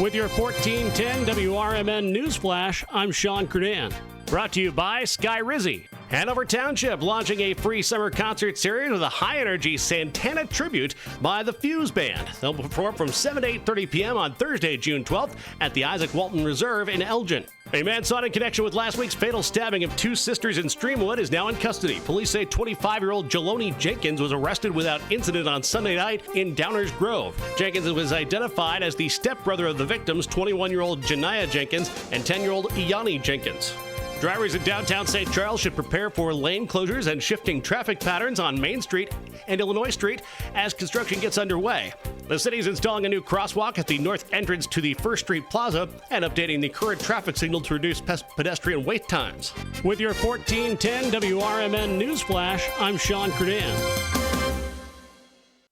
With your 1410 WRMN News Flash, I'm Sean Curdan. Brought to you by Sky Rizzy. Hanover Township launching a free summer concert series with a high-energy Santana tribute by the Fuse Band. They'll perform from 7 to 8:30 p.m. on Thursday, June 12th at the Isaac Walton Reserve in Elgin. A man sought in connection with last week's fatal stabbing of two sisters in Streamwood is now in custody. Police say 25-year-old Jeloni Jenkins was arrested without incident on Sunday night in Downers Grove. Jenkins was identified as the stepbrother of the victims, 21-year-old Janiyah Jenkins and 10-year-old Iyani Jenkins. Drivers in downtown St. Charles should prepare for lane closures and shifting traffic patterns on Main Street and Illinois Street as construction gets underway. The city is installing a new crosswalk at the north entrance to the First Street Plaza and updating the current traffic signal to reduce pedestrian wait times. With your 1410 WRMN News Flash, I'm Sean Curdan.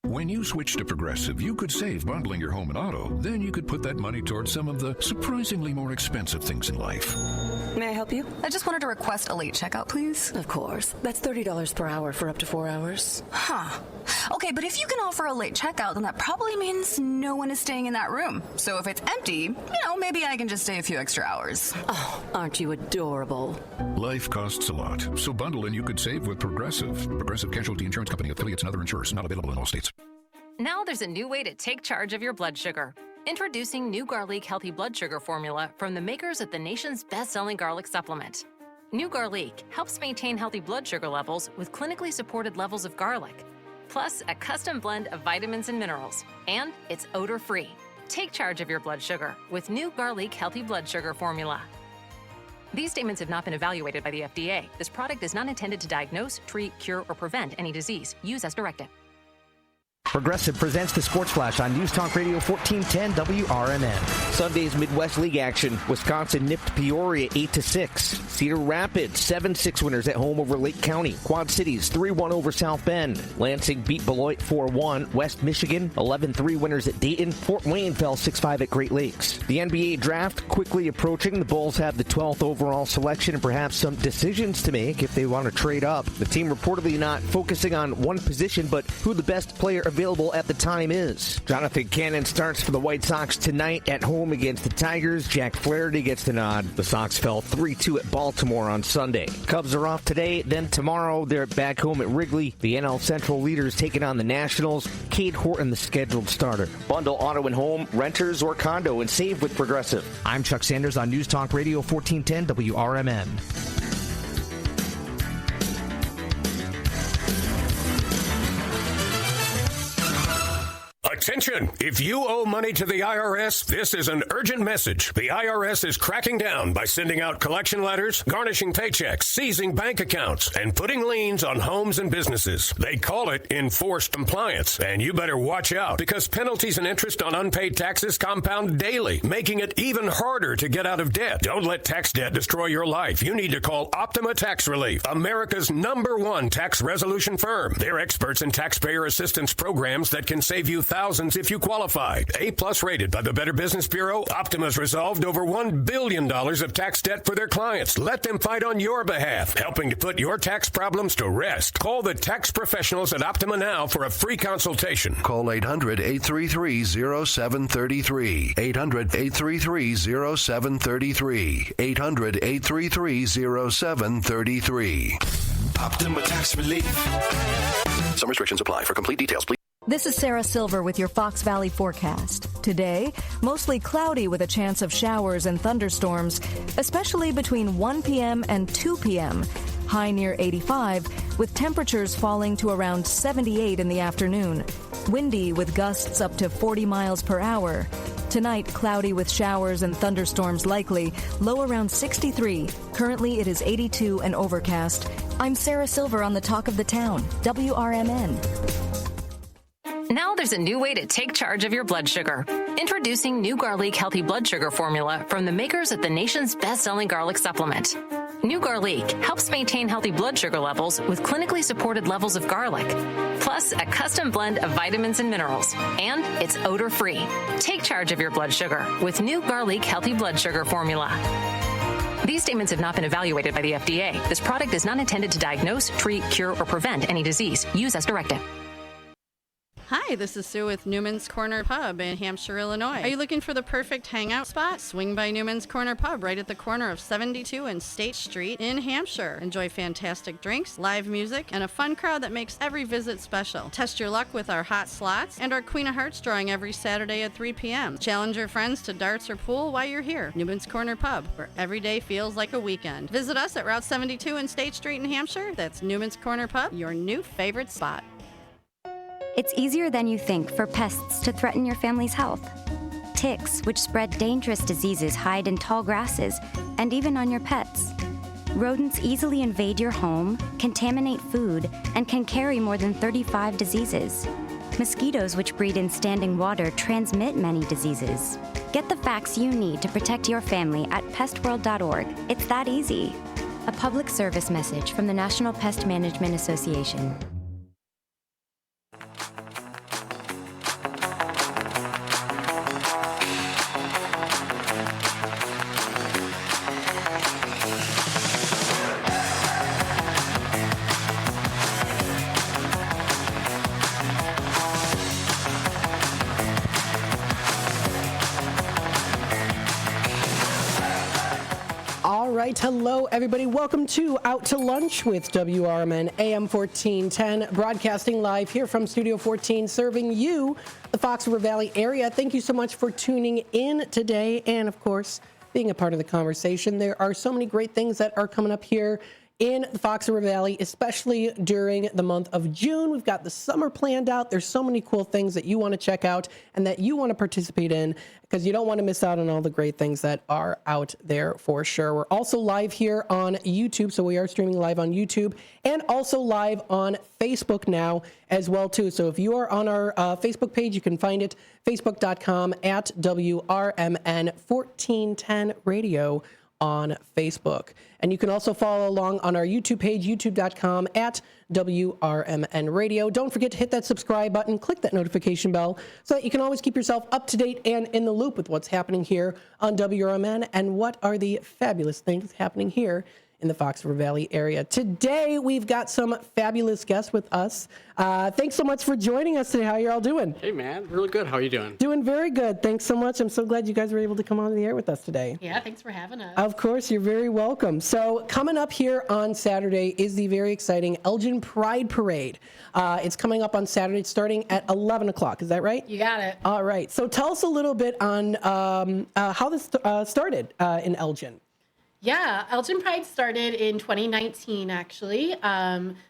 When you switch to Progressive, you could save bundling your home and auto. Then you could put that money towards some of the surprisingly more expensive things in life. May I help you? I just wanted to request a late checkout, please. Of course. That's $30 per hour for up to 4 hours. Huh. Okay, but if you can offer a late checkout, then that probably means no one is staying in that room. So if it's empty, maybe I can just stay a few extra hours. Oh, aren't you adorable? Life costs a lot, so bundle and you could save with Progressive. Progressive Casualty Insurance Company, affiliates, and other insurers. Not available in all states. Now there's a new way to take charge of your blood sugar. Introducing new Garlic Healthy Blood Sugar Formula from the makers of the nation's best-selling garlic supplement. New Garlic helps maintain healthy blood sugar levels with clinically supported levels of garlic, plus a custom blend of vitamins and minerals, and it's odor-free. Take charge of your blood sugar with new Garlic Healthy Blood Sugar Formula. These statements have not been evaluated by the FDA. This product is not intended to diagnose, treat, cure, or prevent any disease. Use as directed. Progressive presents the Sports Flash on News Talk Radio 1410 WRMN. Sunday's Midwest League action. Wisconsin nipped Peoria 8-6. Cedar Rapids 7-6 winners at home over Lake County. Quad Cities 3-1 over South Bend. Lansing beat Beloit 4-1. West Michigan 11-3 winners at Dayton. Fort Wayne fell 6-5 at Great Lakes. The NBA draft quickly approaching. The Bulls have the 12th overall selection and perhaps some decisions to make if they want to trade up. The team reportedly not focusing on one position, but who the best player available at the time is. Jonathan Cannon starts for the White Sox tonight at home against the Tigers. Jack Flaherty gets the nod. The Sox fell 3-2 at Baltimore on Sunday. Cubs are off today, then tomorrow they're back home at Wrigley. The NL Central leaders taking on the Nationals. Cade Horton, the scheduled starter. Bundle auto and home, renters, or condo and save with Progressive. I'm Chuck Sanders on News Talk Radio 1410 WRMN. Attention! If you owe money to the IRS, this is an urgent message. The IRS is cracking down by sending out collection letters, garnishing paychecks, seizing bank accounts, and putting liens on homes and businesses. They call it enforced compliance, and you better watch out because penalties and interest on unpaid taxes compound daily, making it even harder to get out of debt. Don't let tax debt destroy your life. You need to call Optima Tax Relief, America's #1 tax resolution firm. They're experts in taxpayer assistance programs that can save you thousands if you qualify. A+ rated by the Better Business Bureau, Optima's resolved over $1 billion of tax debt for their clients. Let them fight on your behalf, helping to put your tax problems to rest. Call the tax professionals at Optima now for a free consultation. Call 800-833-0733. 800-833-0733. 800-833-0733. Optima Tax Relief. Some restrictions apply. For complete details, please. This is Sarah Silver with your Fox Valley forecast. Today, mostly cloudy with a chance of showers and thunderstorms, especially between 1 p.m. and 2 p.m. High near 85, with temperatures falling to around 78 in the afternoon. Windy with gusts up to 40 miles per hour. Tonight, cloudy with showers and thunderstorms likely, low around 63. Currently, it is 82 and overcast. I'm Sarah Silver on the Talk of the Town, WRMN. Now there's a new way to take charge of your blood sugar. Introducing new Garlic Healthy Blood Sugar Formula from the makers of the nation's best-selling garlic supplement. New Garlic helps maintain healthy blood sugar levels with clinically supported levels of garlic, plus a custom blend of vitamins and minerals, and it's odor-free. Take charge of your blood sugar with new Garlic Healthy Blood Sugar Formula. These statements have not been evaluated by the FDA. This product is not intended to diagnose, treat, cure, or prevent any disease. Use as directed. Hi, this is Sue with Newman's Corner Pub in Hampshire, Illinois. Are you looking for the perfect hangout spot? Swing by Newman's Corner Pub right at the corner of 72 and State Street in Hampshire. Enjoy fantastic drinks, live music, and a fun crowd that makes every visit special. Test your luck with our hot slots and our Queen of Hearts drawing every Saturday at 3 p.m. Challenge your friends to darts or pool while you're here. Newman's Corner Pub, where every day feels like a weekend. Visit us at Route 72 and State Street in Hampshire. That's Newman's Corner Pub, your new favorite spot. It's easier than you think for pests to threaten your family's health. Ticks, which spread dangerous diseases, hide in tall grasses and even on your pets. Rodents easily invade your home, contaminate food, and can carry more than 35 diseases. Mosquitoes, which breed in standing water, transmit many diseases. Get the facts you need to protect your family at pestworld.org. It's that easy. A public service message from the National Pest Management Association. Hello, everybody. Welcome to Out to Lunch with WRMN AM 1410, broadcasting live here from Studio 14, serving you, the Fox River Valley area. Thank you so much for tuning in today and, of course, being a part of the conversation. There are so many great things that are coming up here in the Fox River Valley, especially during the month of June. We've got the summer planned out. There's so many cool things that you want to check out and that you want to participate in, because you don't want to miss out on all the great things that are out there for sure. We're also live here on YouTube, so we are streaming live on YouTube and also live on Facebook now as well too. So if you are on our Facebook page, you can find it, facebook.com at WRMN 1410 Radio on Facebook. And you can also follow along on our YouTube page, youtube.com at WRMN Radio. Don't forget to hit that subscribe button, click that notification bell so that you can always keep yourself up to date and in the loop with what's happening here on WRMN and what are the fabulous things happening here in the Fox River Valley area. Today, we've got some fabulous guests with us. Thanks so much for joining us today. How are you all doing? Hey, man. Really good. How are you doing? Doing very good. Thanks so much. I'm so glad you guys were able to come on the air with us today. Yeah, thanks for having us. Of course, you're very welcome. So coming up here on Saturday is the very exciting Elgin Pride Parade. It's coming up on Saturday starting at 11 o'clock. Is that right? You got it. All right. So tell us a little bit on how this started in Elgin. Yeah, Elgin Pride started in 2019, actually.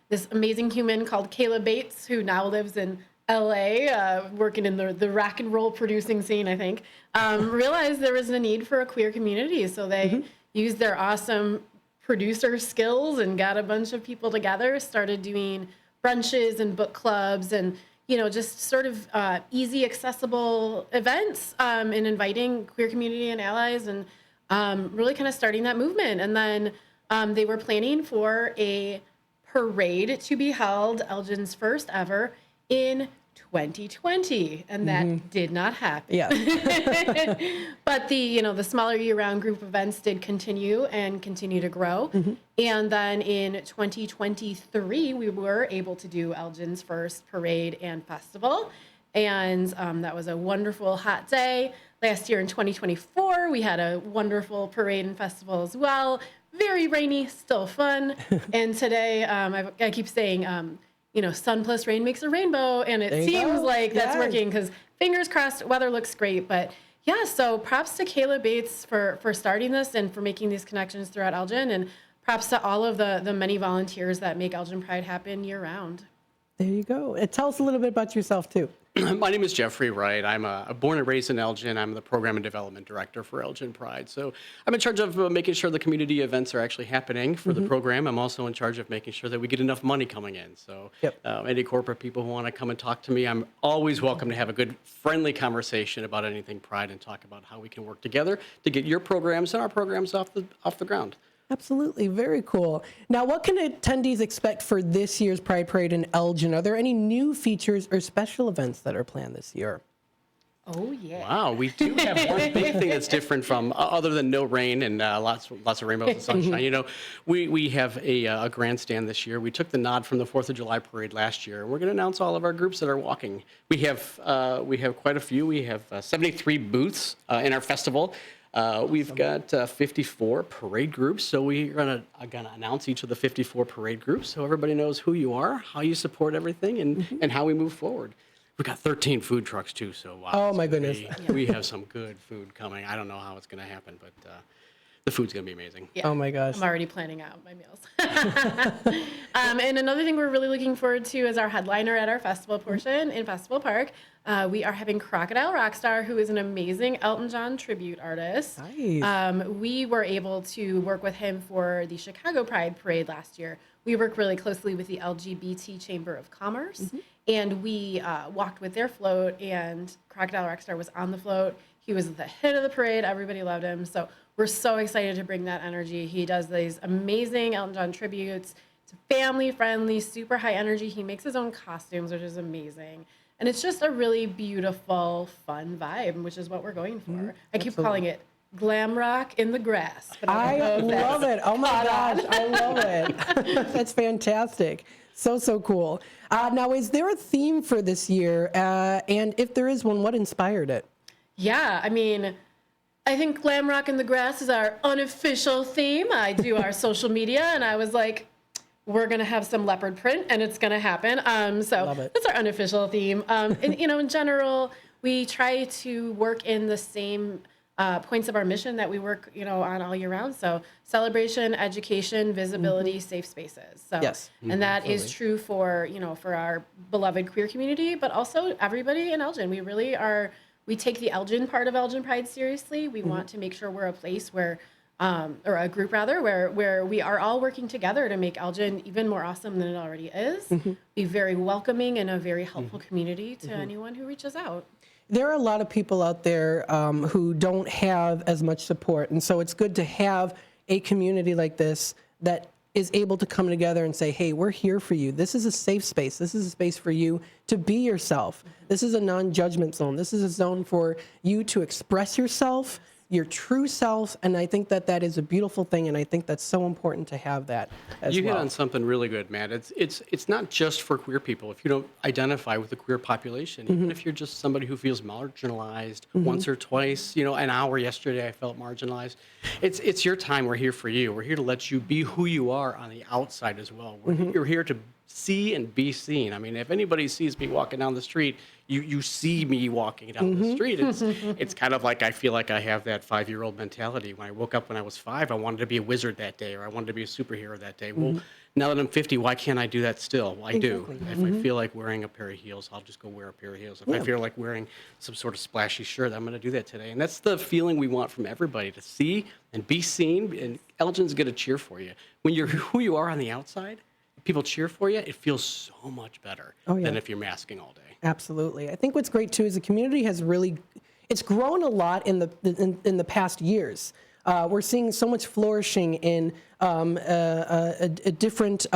This amazing human called Kayla Bates, who now lives in LA, working in the rock and roll producing scene, I think, realized there was a need for a queer community. So they used their awesome producer skills and got a bunch of people together, started doing brunches and book clubs and, you know, just sort of easy, accessible events and inviting queer community and allies and really kind of starting that movement. And then they were planning for a parade to be held, Elgin's first ever, in 2020, and that did not happen. Yeah. But the smaller year-round group events did continue to grow. And then in 2023, we were able to do Elgin's first parade and festival. And that was a wonderful hot day. Last year in 2024, we had a wonderful parade and festival as well. Very rainy, still fun. And today, I keep saying, sun plus rain makes a rainbow. And it seems like that's working because fingers crossed, weather looks great. But yeah, so props to Kayla Bates for starting this and for making these connections throughout Elgin. And props to all of the many volunteers that make Elgin Pride happen year round. There you go. Tell us a little bit about yourself, too. My name is Jeffrey Wright. I'm born and raised in Elgin. I'm the Program and Development Director for Elgin Pride. So I'm in charge of making sure the community events are actually happening for the program. I'm also in charge of making sure that we get enough money coming in. So any corporate people who want to come and talk to me, I'm always welcome to have a good, friendly conversation about anything Pride and talk about how we can work together to get your programs and our programs off the ground. Absolutely. Very cool. Now, what can attendees expect for this year's Pride Parade in Elgin? Are there any new features or special events that are planned this year? Oh, yeah. Wow, we do have one big thing that's different from, other than no rain and lots of rainbows and sunshine. You know, we have a grandstand this year. We took the nod from the 4th of July parade last year. We're going to announce all of our groups that are walking. We have quite a few. We have 73 booths in our festival. We've got 54 parade groups, so we're gonna announce each of the 54 parade groups so everybody knows who you are, how you support everything, and how we move forward. We've got 13 food trucks too, so wow. Oh my goodness. We have some good food coming. I don't know how it's going to happen, but the food's going to be amazing. Yeah. Oh my gosh. I'm already planning out my meals. And another thing we're really looking forward to is our headliner at our festival portion in Festival Park. We are having Crocodile Rockstar, who is an amazing Elton John tribute artist. Nice. We were able to work with him for the Chicago Pride Parade last year. We work really closely with the LGBT Chamber of Commerce, and we walked with their float, and Crocodile Rockstar was on the float. He was the hit of the parade. Everybody loved him. So we're so excited to bring that energy. He does these amazing Elton John tributes. It's family friendly, super high energy. He makes his own costumes, which is amazing. And it's just a really beautiful, fun vibe, which is what we're going for. I keep calling it glam rock in the grass. But I love it. Oh my gosh, I love it. That's fantastic. So cool. Now, is there a theme for this year? And if there is one, what inspired it? Yeah, I mean, I think glam rock in the grass is our unofficial theme. I do our social media, and I was like, we're going to have some leopard print, and it's going to happen. So that's our unofficial theme. And, you know, in general, we try to work in the same points of our mission that we work, you know, on all year round. So celebration, education, visibility, safe spaces. So, yes. And that is true for, you know, for our beloved queer community, but also everybody in Elgin. We really are, we take the Elgin part of Elgin Pride seriously. We want to make sure we're a place where, or a group rather, where we are all working together to make Elgin even more awesome than it already is. Be very welcoming and a very helpful community to anyone who reaches out. There are a lot of people out there who don't have as much support. And so it's good to have a community like this that is able to come together and say, hey, we're here for you. This is a safe space. This is a space for you to be yourself. This is a non-judgment zone. This is a zone for you to express yourself, your true self, and I think that that is a beautiful thing, and I think that's so important to have that as You well. hit on something really good, Matt. It's not just for queer people. If you don't identify with the queer population, even if you're just somebody who feels marginalized once or twice, you know, an hour yesterday I felt marginalized. It's your time. We're here for you. We're here to let you be who you are on the outside as well. You're here to see and be seen. I mean, if anybody sees me walking down the street, you see me walking down the street. It's kind of like I feel like I have that 5-year-old mentality. When I woke up when I was 5, I wanted to be a wizard that day, or I wanted to be a superhero that day. Well, now that I'm 50, why can't I do that still? Well, I do. If I feel like wearing a pair of heels, I'll just go wear a pair of heels. If I feel like wearing some sort of splashy shirt, I'm going to do that today. And that's the feeling we want from everybody, to see and be seen. And Elgin's going to cheer for you. When you're who you are on the outside, people cheer for you, it feels so much better than if you're masking all day. Absolutely. I think what's great too is the community has really, it's grown a lot in the past years. We're seeing so much flourishing in different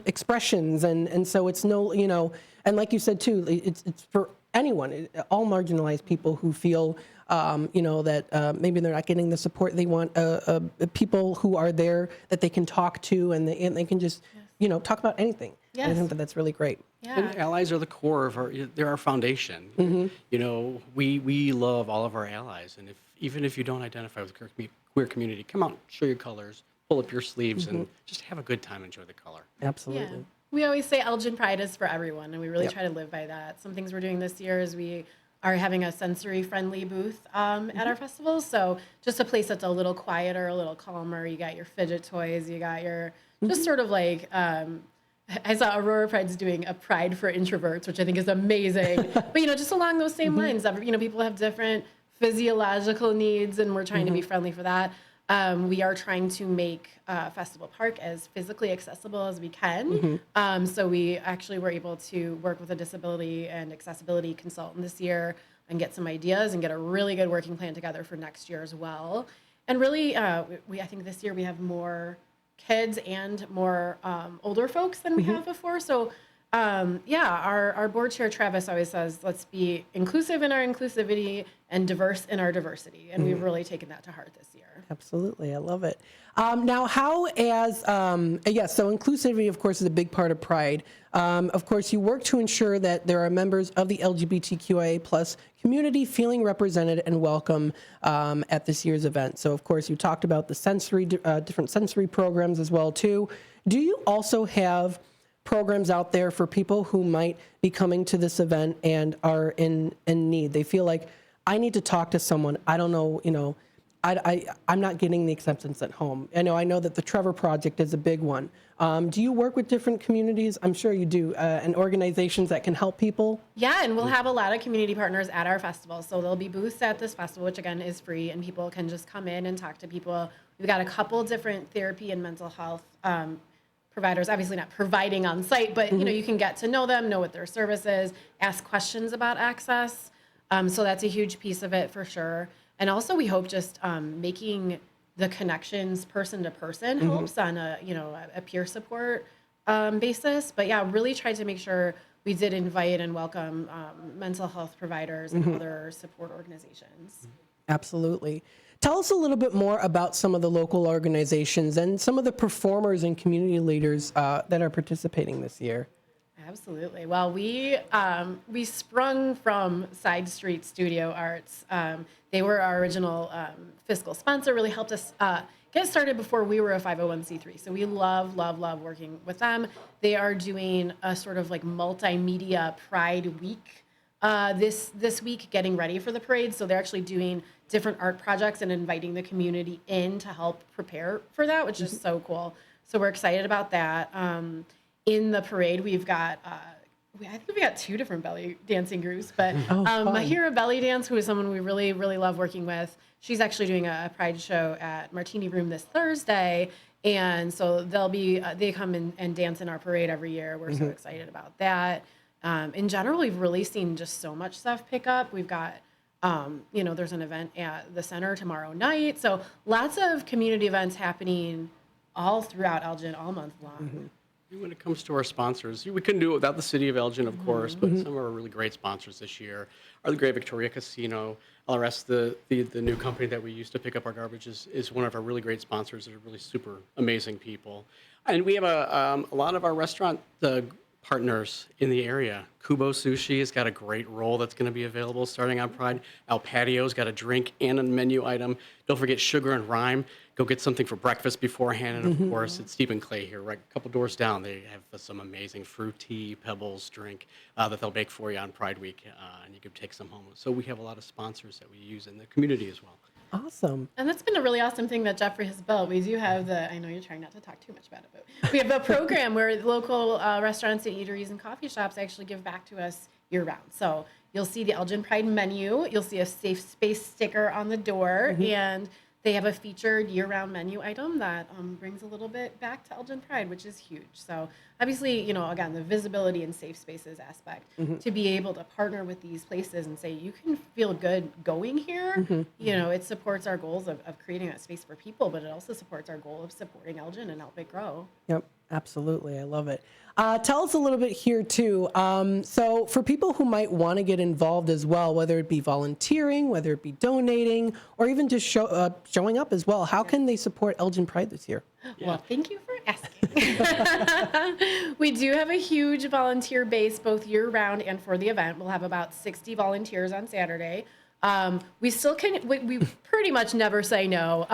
expressions, and so it's no, you know, and like you said too, it's for anyone, all marginalized people who feel, you know, that maybe they're not getting the support they want. People who are there that they can talk to, and they can just, you know, talk about anything. Yes. I think that that's really great. Yeah. And allies are the core of they're our foundation. You know, we love all of our allies, and even if you don't identify with the queer community, come out, show your colors, pull up your sleeves, and just have a good time, enjoy the color. Absolutely. Yeah. We always say Elgin Pride is for everyone, and we really try to live by that. Some things we're doing this year is we are having a sensory-friendly booth at our festival. So just a place that's a little quieter, a little calmer. You got your fidget toys. You got your just sort of like, I saw Aurora Pride's doing a Pride for Introverts, which I think is amazing. But, you know, just along those same lines, you know, people have different physiological needs, and we're trying to be friendly for that. We are trying to make Festival Park as physically accessible as we can. So we actually were able to work with a disability and accessibility consultant this year and get some ideas and get a really good working plan together for next year as well. And really, I think this year we have more kids and more older folks than we have before. So Our board chair, Travis, always says, let's be inclusive in our inclusivity and diverse in our diversity. And we've really taken that to heart this year. Absolutely. I love it. Now, so inclusivity, of course, is a big part of Pride. Of course, you work to ensure that there are members of the LGBTQIA plus community feeling represented and welcome at this year's event. So, of course, you talked about the different sensory programs as well, too. Do you also have programs out there for people who might be coming to this event and are in need? They feel like, I need to talk to someone. I don't know, I'm not getting the acceptance at home. I know that the Trevor Project is a big one. Do you work with different communities? I'm sure you do, and organizations that can help people? Yeah, and we'll have a lot of community partners at our festival. So there'll be booths at this festival, which again is free, and people can just come in and talk to people. We've got a couple different therapy and mental health providers, obviously not providing on site, but you can get to know them, know what their service is, ask questions about access. So that's a huge piece of it for sure. And also we hope just making the connections person to person helps on a peer support basis. But yeah, really tried to make sure we did invite and welcome mental health providers and other support organizations. Absolutely. Tell us a little bit more about some of the local organizations and some of the performers and community leaders that are participating this year. Absolutely. Well, we sprung from Side Street Studio Arts. They were our original fiscal sponsor, really helped us get started before we were a 501c3. So we love working with them. They are doing a sort of like multimedia Pride Week this week, getting ready for the parade. So they're actually doing different art projects and inviting the community in to help prepare for that, which is so cool. So we're excited about that. In the parade, we've got, I think we got two different belly dancing groups, but Mahira Belly Dance, who is someone we really, really love working with, she's actually doing a Pride show at Martini Room this Thursday. And so they come in and dance in our parade every year. We're so excited about that. In general, we've really seen just so much stuff pick up. We've got, there's an event at the center tomorrow night. So lots of community events happening all throughout Elgin all month long. When it comes to our sponsors, we couldn't do it without the City of Elgin, of course, but some of our really great sponsors this year are the Great Victoria Casino. LRS, the new company that we use to pick up our garbage, is one of our really great sponsors. They're really super amazing people. And we have a lot of our restaurant partners in the area. Kubo Sushi has got a great roll that's going to be available starting on Pride. El Patio's got a drink and a menu item. Don't forget Sugar and Rhyme. Go get something for breakfast beforehand. And of course, it's Stephen Clay here, right a couple doors down. They have some amazing fruit tea, pebbles drink that they'll make for you on Pride Week. And you can take some home. So we have a lot of sponsors that we use in the community as well. Awesome. And that's been a really awesome thing that Jeffrey has built. We do have I know you're trying not to talk too much about it, but we have a program where local restaurants and eateries and coffee shops actually give back to us year round. So you'll see the Elgin Pride menu, you'll see a safe space sticker on the door, and they have a featured year-round menu item that brings a little bit back to Elgin Pride, which is huge. So obviously, again, the visibility and safe spaces aspect, to be able to partner with these places and say, you can feel good going here, it supports our goals of creating that space for people, but it also supports our goal of supporting Elgin and help it grow. Yep, absolutely. I love it. Tell us a little bit here, too. So for people who might want to get involved as well, whether it be volunteering, whether it be donating, or even just showing up as well, how can they support Elgin Pride this year? Well, thank you for asking. We do have a huge volunteer base, both year-round and for the event. We'll have about 60 volunteers on Saturday. We still we pretty much never say no.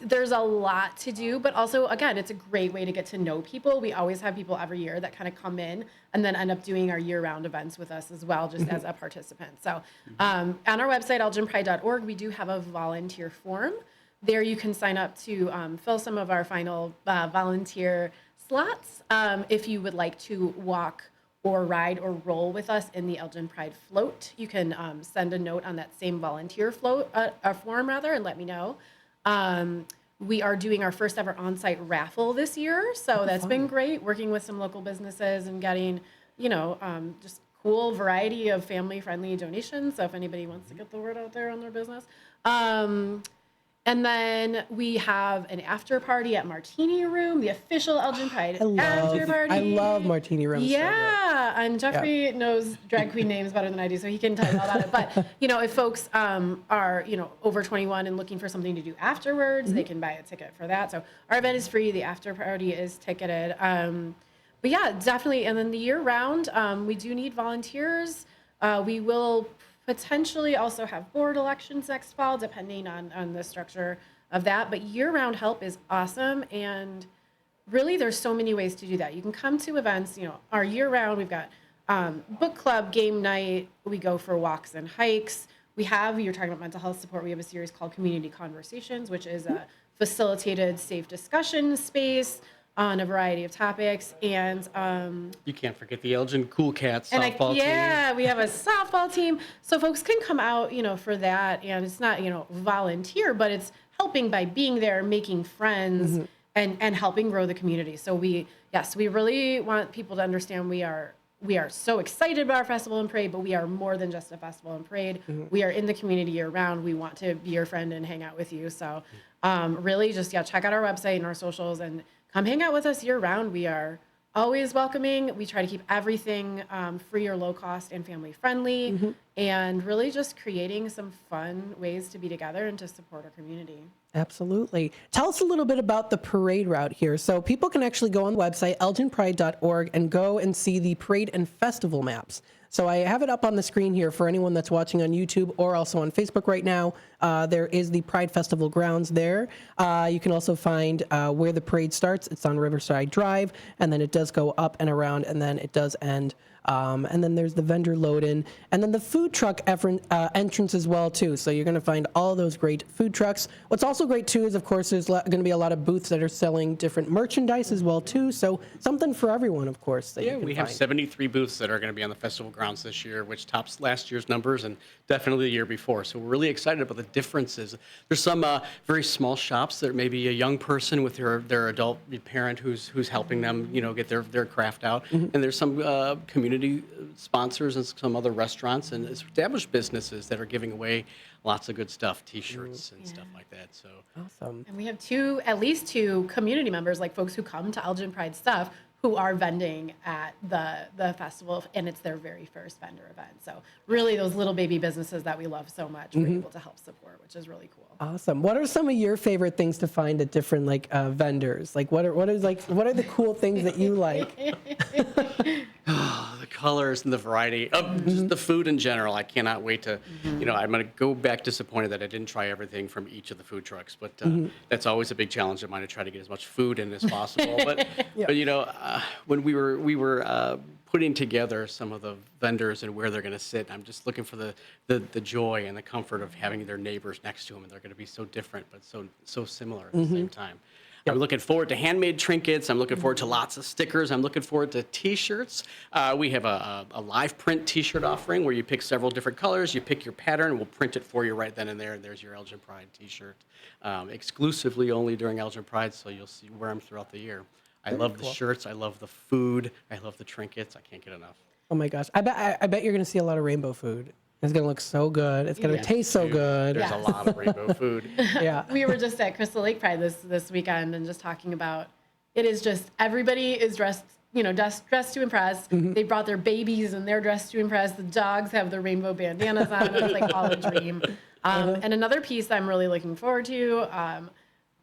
There's a lot to do, but also, again, it's a great way to get to know people. We always have people every year that kind of come in and then end up doing our year-round events with us as well, just as a participant. So on our website, elginpride.org, we do have a volunteer form. There you can sign up to fill some of our final volunteer slots if you would like to walk or ride or roll with us in the Elgin Pride float. You can send a note on that same volunteer form and let me know. We are doing our first ever on-site raffle this year, so that's been great, working with some local businesses and getting, just cool variety of family-friendly donations. So if anybody wants to get the word out there on their business. And then we have an after party at Martini Room, the official Elgin Pride after party. I love Martini Room. Yeah, and Jeffrey knows drag queen names better than I do, so he can tell you all about it. But, if folks are, over 21 and looking for something to do afterwards, they can buy a ticket for that. So our event is free. The after party is ticketed. But yeah, definitely. And then the year round, we do need volunteers. We will potentially also have board elections next fall, depending on the structure of that. But year-round help is awesome. And really, there's so many ways to do that. You can come to events, our year-round, we've got book club, game night. We go for walks and hikes. You're talking about mental health support. We have a series called Community Conversations, which is a facilitated, safe discussion space on a variety of topics. And you can't forget the Elgin Cool Cats softball team. Yeah, we have a softball team. So folks can come out, for that. And it's not, volunteer, but it's helping by being there, making friends, and helping grow the community. So we really want people to understand we are so excited about our festival and parade, but we are more than just a festival and parade. We are in the community year round. We want to be your friend and hang out with you. So really just, check out our website and our socials and come hang out with us year round. We are always welcoming. We try to keep everything free or low cost and family friendly, and really just creating some fun ways to be together and to support our community. Absolutely. Tell us a little bit about the parade route here. So people can actually go on the website, elginpride.org, and go and see the parade and festival maps. So I have it up on the screen here for anyone that's watching on YouTube or also on Facebook right now. There is the Pride Festival grounds there. You can also find where the parade starts. It's on Riverside Drive, and then it does go up and around, and then it does end. And then there's the vendor load-in, and then the food truck entrance as well, too. So you're going to find all those great food trucks. What's also great, too, is, of course, there's going to be a lot of booths that are selling different merchandise as well, too. So something for everyone, of course, that you can we have 73 booths that are going to be on the festival grounds this year, which tops last year's numbers and definitely the year before. So we're really excited about the differences. There's some very small shops that maybe a young person with their adult parent who's helping them, get their craft out. And there's some community sponsors and some other restaurants and established businesses that are giving away lots of good stuff, T-shirts and stuff like that. So awesome. And we have at least two community members, like folks who come to Elgin Pride stuff, who are vending at the festival, and it's their very first vendor event. So really those little baby businesses that we love so much, we're able to help support, which is really cool. Awesome. What are some of your favorite things to find at different vendors? What are the cool things that you like? The colors and the variety of just the food in general. I cannot wait to, I'm going to go back disappointed that I didn't try everything from each of the food trucks. But that's always a big challenge of mine to try to get as much food in as possible. But when we were putting together some of the vendors and where they're going to sit, I'm just looking for the joy and the comfort of having their neighbors next to them, and they're going to be so different but so similar at the same time. I'm looking forward to handmade trinkets. I'm looking forward to lots of stickers. I'm looking forward to T-shirts. We have a live print T-shirt offering where you pick several different colors. You pick your pattern. We'll print it for you right then and there. And there's your Elgin Pride T-shirt, exclusively only during Elgin Pride, so you'll wear them throughout the year. I love the shirts. I love the food. I love the trinkets. I can't get enough. Oh, my gosh. I bet you're going to see a lot of rainbow food. It's going to look so good. It's going to taste so good. There's a lot of rainbow food. Yeah. We were just at Crystal Lake Pride this weekend and just talking about it is just everybody is dressed to impress. They brought their babies and they're dressed to impress. The dogs have their rainbow bandanas on. It's like all a dream. And another piece I'm really looking forward to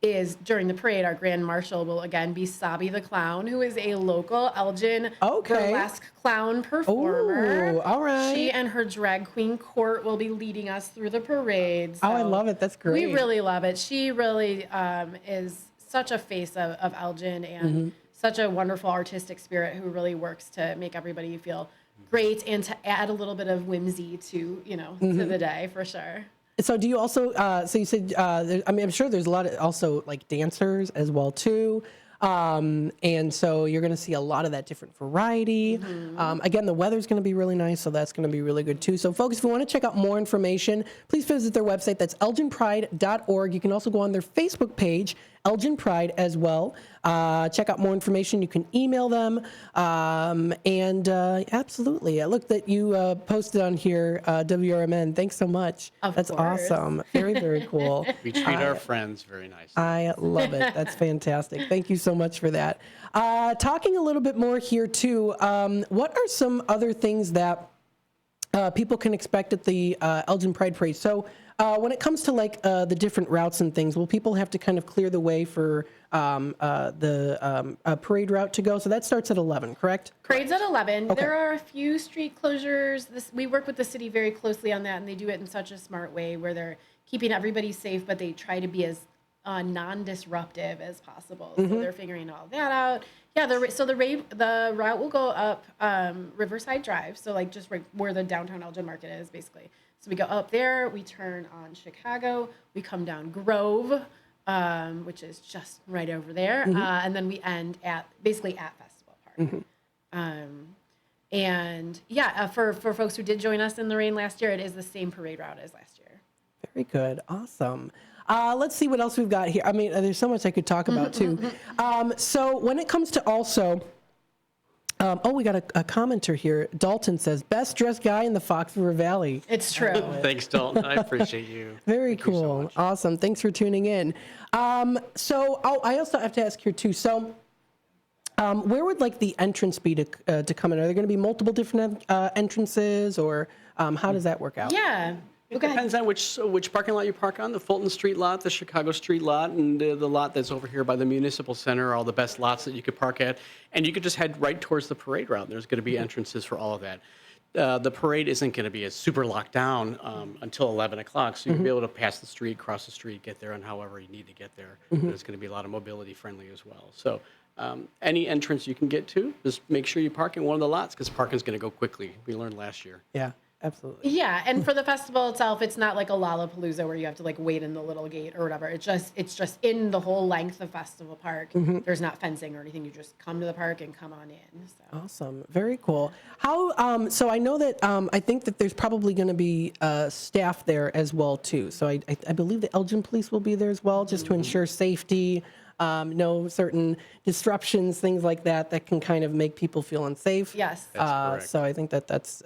is during the parade, our Grand Marshal will again be Sabi the Clown, who is a local Elgin burlesque clown performer. Ooh, all right. She and her drag queen court will be leading us through the parade. So I love it. That's great. We really love it. She really is such a face of Elgin and such a wonderful artistic spirit who really works to make everybody feel great and to add a little bit of whimsy to, to the day for sure. So do you also, so you said, I'm sure there's a lot of also like dancers as well too. And so you're going to see a lot of that different variety. Again, the weather's going to be really nice, so that's going to be really good too. So folks, if you want to check out more information, please visit their website. That's elginpride.org. You can also go on their Facebook page, Elgin Pride as well. Check out more information. You can email them. Absolutely. I look that you posted on here, WRMN. Thanks so much. That's awesome. Very, very cool. We treat our friends very nicely. I love it. That's fantastic. Thank you so much for that. Talking a little bit more here, too, what are some other things that people can expect at the Elgin Pride Parade? So when it comes to like the different routes and things, will people have to kind of clear the way for the parade route to go? So that starts at 11, correct? Parade's at 11. Okay. There are a few street closures. We work with the city very closely on that, and they do it in such a smart way where they're keeping everybody safe, but they try to be as non-disruptive as possible. So they're figuring all that out. Yeah, the route will go up Riverside Drive, so like just right where the downtown Elgin Market is, basically. So we go up there, we turn on Chicago, we come down Grove, which is just right over there, and then we end basically at Festival Park. And yeah, for folks who did join us in the rain last year, it is the same parade route as last year. Very good. Awesome. Let's see what else we've got here. I mean, there's so much I could talk about, too. So when it comes to also, we got a commenter here. Dalton says, best dressed guy in the Fox River Valley. It's true. Thanks, Dalton. I appreciate you. Very Thank you so cool. much. Awesome. Thanks for tuning in. I also have to ask here, too. So where would like the entrance be to come in? Are there going to be multiple different entrances, or how does that work out? Yeah. It depends on which parking lot you park on. The Fulton Street lot, the Chicago Street lot, and the lot that's over here by the Municipal Center are all the best lots that you could park at. And you could just head right towards the parade route. There's going to be entrances for all of that. The parade isn't going to be as super locked down until 11 o'clock, so you'll be able to pass the street, cross the street, get there, and however you need to get there. There's going to be a lot of mobility friendly as well. So any entrance you can get to, just make sure you park in one of the lots, because parking is going to go quickly. We learned last year. Yeah. Absolutely. Yeah, and for the festival itself, it's not like a Lollapalooza where you have to like wait in the little gate or whatever. It's just in the whole length of Festival Park. There's not fencing or anything. You just come to the park and come on in. So. Awesome. Very cool. How? So I know that I think that there's probably going to be staff there as well too. So I believe the Elgin Police will be there as well, just to ensure safety. No certain disruptions, things like that can kind of make people feel unsafe. Yes. That's correct. So I think that's.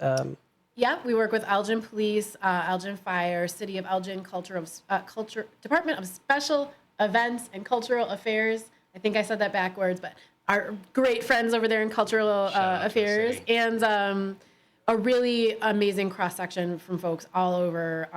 Yeah, we work with Elgin Police, Elgin Fire, City of Elgin, Department of Special Events and Cultural Affairs. I think I said that backwards, but our great friends over there in Cultural Affairs, and a really amazing cross section from folks all over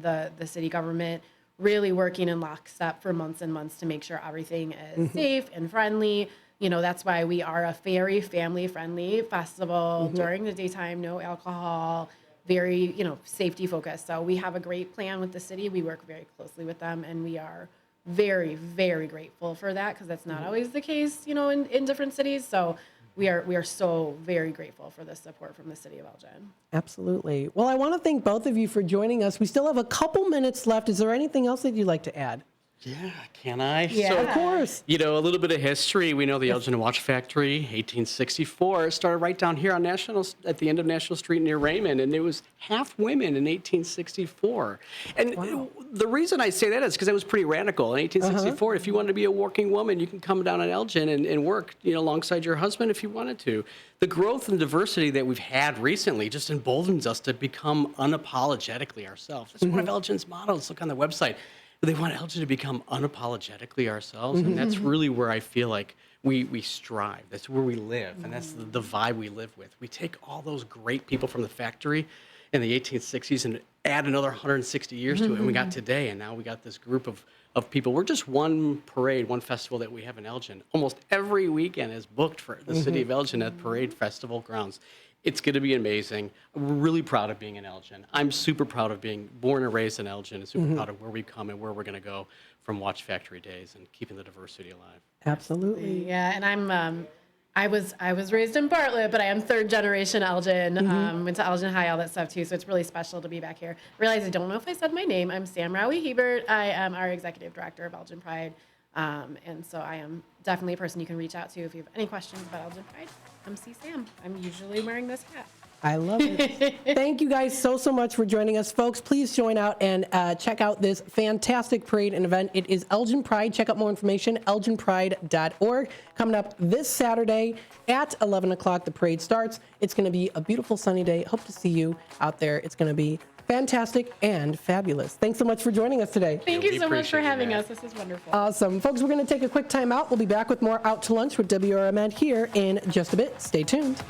the city government, really working in lockstep for months and months to make sure everything is safe and friendly. You know, that's why we are a very family-friendly festival during the daytime, no alcohol, very, safety focused. So we have a great plan with the city. We work very closely with them, and we are very, very grateful for that, because that's not always the case, in different cities. So we are so very grateful for the support from the city of Elgin. Absolutely. Well, I want to thank both of you for joining us. We still have a couple minutes left. Is there anything else that you'd like to add? Yeah, can I? Yeah, So, of course. a little bit of history. We know the Elgin Watch Factory, 1864, started right down here on at the end of National Street near Raymond, and it was half women in 1864. And the reason I say that is because it was pretty radical. In 1864, if you wanted to be a working woman, you can come down on Elgin and work, alongside your husband if you wanted to. The growth and diversity that we've had recently just emboldens us to become unapologetically ourselves. That's one of Elgin's mottos. Look on their website. They want Elgin to become unapologetically ourselves, and that's really where I feel like we strive. That's where we live, and that's the vibe we live with. We take all those great people from the factory in the 1860s and add another 160 years to it, and we got today, and now we got this group of people. We're just one parade, one festival that we have in Elgin. Almost every weekend is booked for the city of Elgin at Parade Festival grounds. It's going to be amazing. We're really proud of being in Elgin. I'm super proud of being born and raised in Elgin, and super proud of where we come and where we're going to go from Watch Factory days and keeping the diversity alive. Absolutely. Yeah, and I was raised in Bartlett, but I am third generation Elgin. Went to Elgin High, all that stuff too. So it's really special to be back here. Realize I don't know if I said my name. I'm Sam Rowie Hebert. I am our executive director of Elgin Pride. And so I am definitely a person you can reach out to if you have any questions about Elgin Pride. Come see Sam. I'm usually wearing this hat. I love it. Thank you guys so much for joining us, folks. Please join out and check out this fantastic parade and event. It is Elgin Pride. Check out more information, elginpride.org. Coming up this Saturday at 11 o'clock, the parade starts. It's going to be a beautiful sunny day. Hope to see you out there. It's going to be fantastic and fabulous. Thanks so much for joining us today. Thank you so much for having us. This is wonderful. Awesome. Folks, we're going to take a quick time out. We'll be back with more Out to Lunch with WRMN here in just a bit. Stay tuned.